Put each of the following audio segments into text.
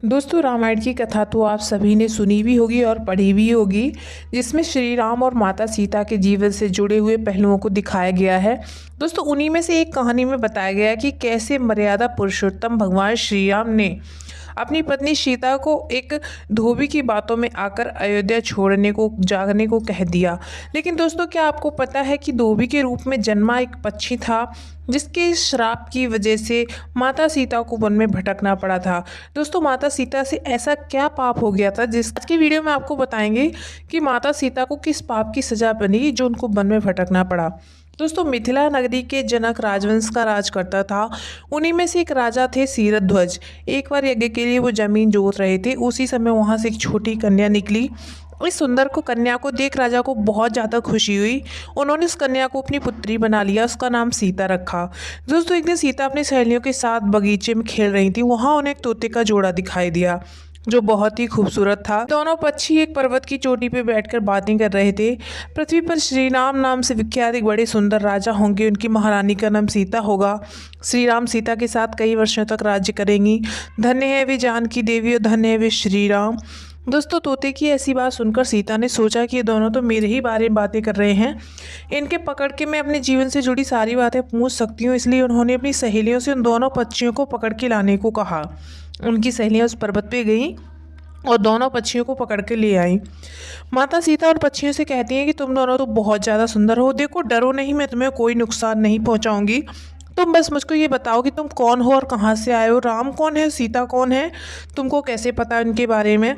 दोस्तों, रामायण की कथा तो आप सभी ने सुनी भी होगी और पढ़ी भी होगी, जिसमें श्री राम और माता सीता के जीवन से जुड़े हुए पहलुओं को दिखाया गया है। दोस्तों, उन्हीं में से एक कहानी में बताया गया है कि कैसे मर्यादा पुरुषोत्तम भगवान श्री राम ने अपनी पत्नी सीता को एक धोबी की बातों में आकर अयोध्या छोड़ने को जाने को कह दिया। लेकिन दोस्तों, क्या आपको पता है कि धोबी के रूप में जन्मा एक पक्षी था जिसके श्राप की वजह से माता सीता को वन में भटकना पड़ा था। दोस्तों, माता सीता से ऐसा क्या पाप हो गया था जिस आज की वीडियो में आपको बताएंगे कि माता सीता को किस पाप की सजा बनी जो उनको वन में भटकना पड़ा। दोस्तों, मिथिला नगरी के जनक राजवंश का राज करता था। उन्हीं में से एक राजा थे सीरध्वज। एक बार यज्ञ के लिए वो जमीन जोत रहे थे, उसी समय वहाँ से एक छोटी कन्या निकली। इस सुंदर को कन्या को देख राजा को बहुत ज़्यादा खुशी हुई। उन्होंने उस कन्या को अपनी पुत्री बना लिया, उसका नाम सीता रखा। दोस्तों, एक दिन सीता अपनी सहेलियों के साथ बगीचे में खेल रही थी। वहाँ उन्हें एक तोते का जोड़ा दिखाई दिया जो बहुत ही खूबसूरत था। दोनों पक्षी एक पर्वत की चोटी पर बैठकर बातें कर रहे थे। पृथ्वी पर श्री राम नाम से विख्यात एक बड़े सुंदर राजा होंगे, उनकी महारानी का नाम सीता होगा। श्री राम सीता के साथ कई वर्षों तक राज्य करेंगी। धन्य है वे जानकी देवी और धन्य है वे श्री राम। दोस्तों, तोते की ऐसी बात सुनकर सीता ने सोचा कि ये दोनों तो मेरे ही बारे में बातें कर रहे हैं, इनके पकड़ के मैं अपने जीवन से जुड़ी सारी बातें पूछ सकती हूँ। इसलिए उन्होंने अपनी सहेलियों से उन दोनों पक्षियों को पकड़ के लाने को कहा। उनकी सहेलियाँ उस पर्वत पे गईं और दोनों पक्षियों को पकड़ के ले आई। माता सीता उन पक्षियों से कहती हैं कि तुम दोनों तो बहुत ज़्यादा सुंदर हो, देखो डरो नहीं, मैं तुम्हें कोई नुकसान नहीं पहुँचाऊँगी। तुम बस मुझको ये बताओ कि तुम कौन हो और कहाँ से आए हो, राम कौन है, सीता कौन है, तुमको कैसे पता है उनके बारे में।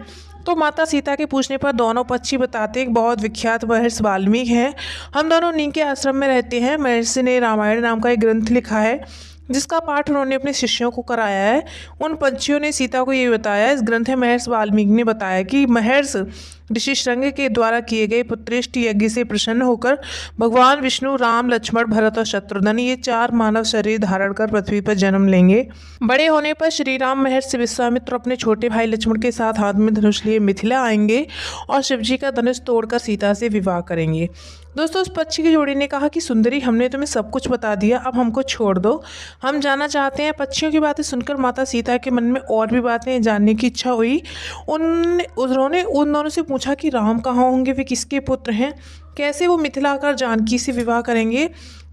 तो माता सीता के पूछने पर दोनों पक्षी बताते हैं, बहुत विख्यात महर्षि वाल्मीकि हैं, हम दोनों उन्हीं के आश्रम में रहते हैं। महर्षि ने रामायण नाम का एक ग्रंथ लिखा है जिसका पाठ उन्होंने अपने शिष्यों को कराया है। उन पंछियों ने सीता को ये बताया, इस ग्रंथ में महर्षि वाल्मीकि ने बताया कि महर्षि ऋषि श्रृंग के द्वारा किए गए पुत्रेष्ट यज्ञ से प्रसन्न होकर भगवान विष्णु, राम, लक्ष्मण, भरत और शत्रुघ्न ये चार मानव शरीर धारण कर पृथ्वी पर जन्म लेंगे। बड़े होने पर श्री राम महर्षि विश्वामित्र अपने छोटे भाई लक्ष्मण के साथ हाथ में धनुष लिए मिथिला आएंगे और शिवजी का धनुष तोड़कर सीता से विवाह करेंगे। दोस्तों, उस पक्षी की जोड़ी ने कहा कि सुंदरी, हमने तुम्हें सब कुछ बता दिया, अब हमको छोड़ दो, हम जाना चाहते हैं। पक्षियों की बातें सुनकर माता सीता के मन में और भी बातें जानने की इच्छा हुई। उन्होंने उन दोनों से पूछा कि राम कहाँ होंगे, वे किसके पुत्र हैं, कैसे वो मिथिला आकर जानकी से विवाह करेंगे।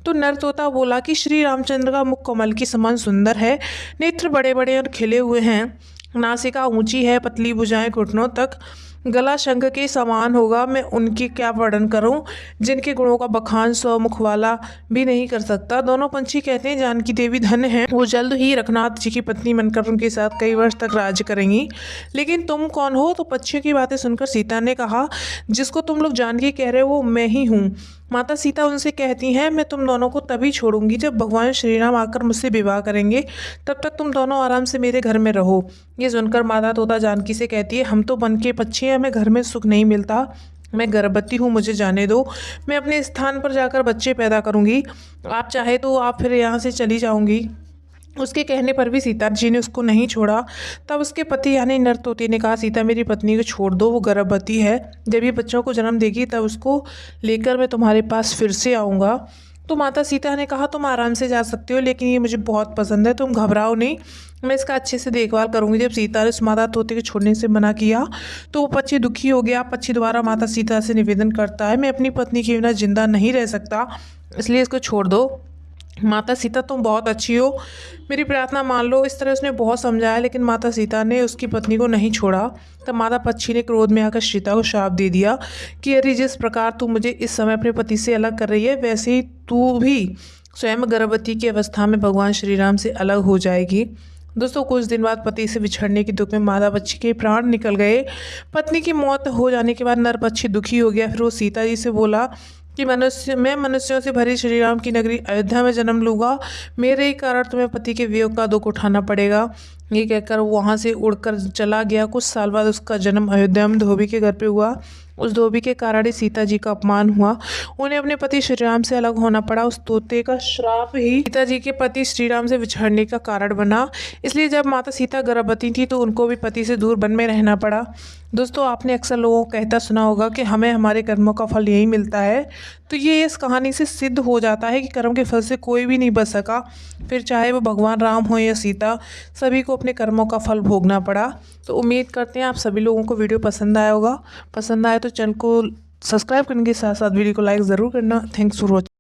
तो नर तोता बोला कि श्री रामचंद्र का मुख कमल के समान सुंदर है, नेत्र बड़े बड़े और खिले हुए हैं, नासिका ऊंची है, पतली भुजाएं घुटनों तक, गला शंख के समान होगा। मैं उनकी क्या वर्णन करूं, जिनके गुणों का बखान सौ मुख वाला भी नहीं कर सकता। दोनों पंछी कहते हैं, जानकी देवी धन्य हैं, वो जल्द ही रघुनाथ जी की पत्नी बनकर उनके साथ कई वर्ष तक राज्य करेंगी। लेकिन तुम कौन हो? तो पक्षियों की बातें सुनकर सीता ने कहा, जिसको तुम लोग जानकी कह रहे हो वो मैं ही हूँ। माता सीता उनसे कहती हैं, मैं तुम दोनों को तभी छोड़ूंगी जब भगवान श्री राम आकर मुझसे विवाह करेंगे, तब तक तुम दोनों आराम से मेरे घर में रहो। ये सुनकर माता तोता जानकी से कहती है, हम तो वन के पक्षी हैं, हमें घर में सुख नहीं मिलता, मैं गर्भवती हूँ, मुझे जाने दो, मैं अपने स्थान पर जाकर बच्चे पैदा करूँगी, आप चाहे तो आप फिर यहाँ से चली जाऊँगी। उसके कहने पर भी सीता जी ने उसको नहीं छोड़ा। तब उसके पति यानी नर तोते ने कहा, सीता मेरी पत्नी को छोड़ दो, वो गर्भवती है, जब ये बच्चों को जन्म देगी तब उसको लेकर मैं तुम्हारे पास फिर से आऊँगा। तो माता सीता ने कहा, तुम आराम से जा सकते हो, लेकिन ये मुझे बहुत पसंद है, तुम घबराओ नहीं, मैं इसका अच्छे से देखभाल करूँगी। जब सीता ने उस माता तोते को छोड़ने से मना किया तो वो पक्षी दुखी हो गया। पक्षी द्वारा माता सीता से निवेदन करता है, मैं अपनी पत्नी के बिना जिंदा नहीं रह सकता, इसलिए इसको छोड़ दो। माता सीता तुम बहुत अच्छी हो, मेरी प्रार्थना मान लो। इस तरह उसने बहुत समझाया, लेकिन माता सीता ने उसकी पत्नी को नहीं छोड़ा। तब माता पक्षी ने क्रोध में आकर सीता को श्राप दे दिया कि अरे, जिस प्रकार तू मुझे इस समय अपने पति से अलग कर रही है, वैसे ही तू भी स्वयं गर्भवती की अवस्था में भगवान श्री राम से अलग हो जाएगी। दोस्तों, कुछ दिन बाद पति से बिछड़ने के दुख में मादा पक्षी के प्राण निकल गए। पत्नी की मौत हो जाने के बाद नर पक्षी दुखी हो गया। फिर वो सीता जी से बोला कि मैं मनुष्यों से भरी श्री राम की नगरी अयोध्या में जन्म लूँगा, मेरे ही कारण तुम्हें पति के वियोग का दुख उठाना पड़ेगा। ये कहकर वहाँ से उड़कर चला गया। कुछ साल बाद उसका जन्म अयोध्या में धोबी के घर पे हुआ। उस धोबी के कारण ही सीता जी का अपमान हुआ, उन्हें अपने पति श्री राम से अलग होना पड़ा। उस तोते का श्राप ही सीता जी के पति श्री राम से बिछड़ने का कारण बना। इसलिए जब माता सीता गर्भवती थी तो उनको भी पति से दूर वन में रहना पड़ा। दोस्तों, आपने अक्सर लोगों को कहता सुना होगा कि हमें हमारे कर्मों का फल यही मिलता है। तो ये इस कहानी से सिद्ध हो जाता है कि कर्म के फल से कोई भी नहीं बच सका, फिर चाहे वो भगवान राम हो या सीता, सभी को अपने कर्मों का फल भोगना पड़ा। तो उम्मीद करते हैं आप सभी लोगों को वीडियो पसंद आया होगा। पसंद आए तो चैनल को सब्सक्राइब करने के साथ साथ वीडियो को लाइक ज़रूर करना। Thanks for watching.